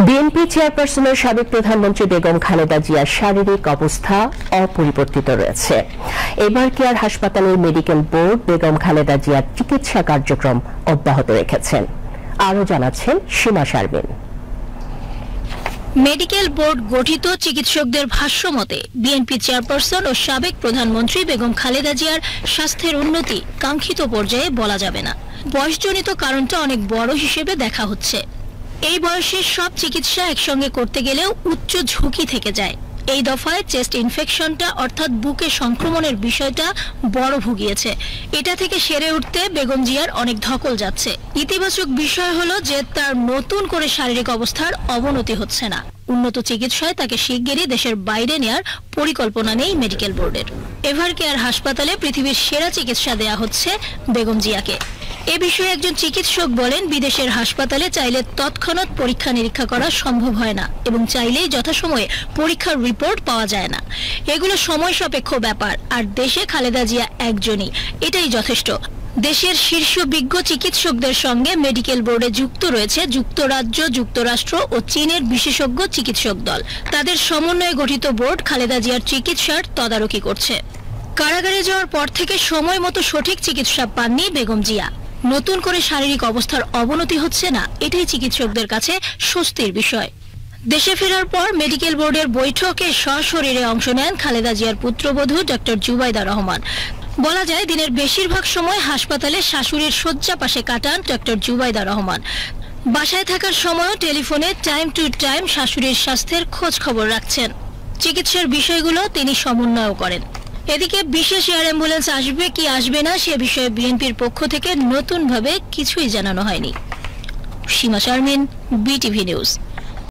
BNP চেয়ারপারসনের সাবেক প্রধানমন্ত্রী বেগম খালেদা জিয়ার শারীরিক অবস্থা অপরিবর্তিত রয়েছে। এবার কেয়ার হাসপাতালের মেডিকেল বোর্ড বেগম খালেদা জিয়ার চিকিৎসা কার্যক্রম অব্যাহত রেখেছেন। আরও জানাচ্ছেন সীমা শারমিন। মেডিকেল বোর্ড গঠিত চিকিৎসকদের ভাষ্য মতে বিএনপি চেয়ারপারসন ও সাবেক প্রধানমন্ত্রী বেগম খালেদা জিয়ার স্বাস্থ্যের উন্নতি কাঙ্ক্ষিত পর্যায়ে বলা যাবে না। বয়সজনিত কারণটা অনেক বড় হিসেবে দেখা হচ্ছে। এই বয়সে সব চিকিৎসা একসঙ্গে করতে গেলেও উচ্চ ঝুঁকি থেকে যায়। এই দফায় চেস্ট ইনফেকশনটা অর্থাৎ বুকে সংক্রমণের বিষয়টা বড় ভুগিয়েছে। এটা থেকে সেরে উঠতে বেগম জিয়ার অনেক ধকল যাচ্ছে। ইতিবাচক বিষয় হলো যে তার নতুন করে শারীরিক অবস্থার অবনতি হচ্ছে না। উন্নত চিকিৎসায় তাকে শিগগিরই দেশের বাইরে নেয়ার পরিকল্পনা নেই মেডিকেল বোর্ডের। এভার কেয়ার হাসপাতালে পৃথিবীর সেরা চিকিৎসা দেয়া হচ্ছে বেগম জিয়াকে। এ বিষয়ে একজন চিকিৎসক বলেন, বিদেশের হাসপাতালে চাইলে তৎক্ষণাৎ পরীক্ষা নিরীক্ষা করা সম্ভব হয় না এবং চাইলেই যথাসময়ে পরীক্ষার রিপোর্ট পাওয়া যায় না। এগুলো সময় সাপেক্ষ ব্যাপার। আর দেশে খালেদা জিয়া একজনই, এটাই যথেষ্ট। দেশের শীর্ষ বিজ্ঞ চিকিৎসকদের সঙ্গে মেডিকেল বোর্ডে যুক্ত রয়েছে যুক্তরাজ্য, যুক্তরাষ্ট্র ও চীনের বিশেষজ্ঞ চিকিৎসক দল। তাদের সমন্বয়ে গঠিত বোর্ড খালেদা জিয়ার চিকিৎসার তদারকি করছে। কারাগারে যাওয়ার পর থেকে সময় মতো সঠিক চিকিৎসা পাননি বেগম জিয়া। নতুন করে শারীরিক অবস্থার অবনতি হচ্ছে না, এটাই চিকিৎসকদের কাছে স্বস্তির বিষয়। দেশে ফেরার পর মেডিকেল বোর্ডের বৈঠকে সশরীরে অংশ নেন খালেদা জিয়ার পুত্রবধূ ডক্টর জুবাইদা রহমান। বলা যায় দিনের বেশিরভাগ সময় হাসপাতালে শাশুড়ির শয্যা পাশে কাটান ডক্টর জুবাইদা রহমান। বাসায় থাকার সময়ও টেলিফোনে টাইম টু টাইম শাশুড়ির স্বাস্থ্যের খোঁজ খবর রাখছেন। চিকিৎসার বিষয়গুলো তিনি সমন্বয় করেন। এদিকে বিশেষ এয়ার অ্যাম্বুলেন্স আসবে কি আসবে না সে বিষয়ে বিএনপির পক্ষ থেকে নতুনভাবে কিছুই জানানো হয়নি। সীমা শারমিন, বিটিভি নিউজ।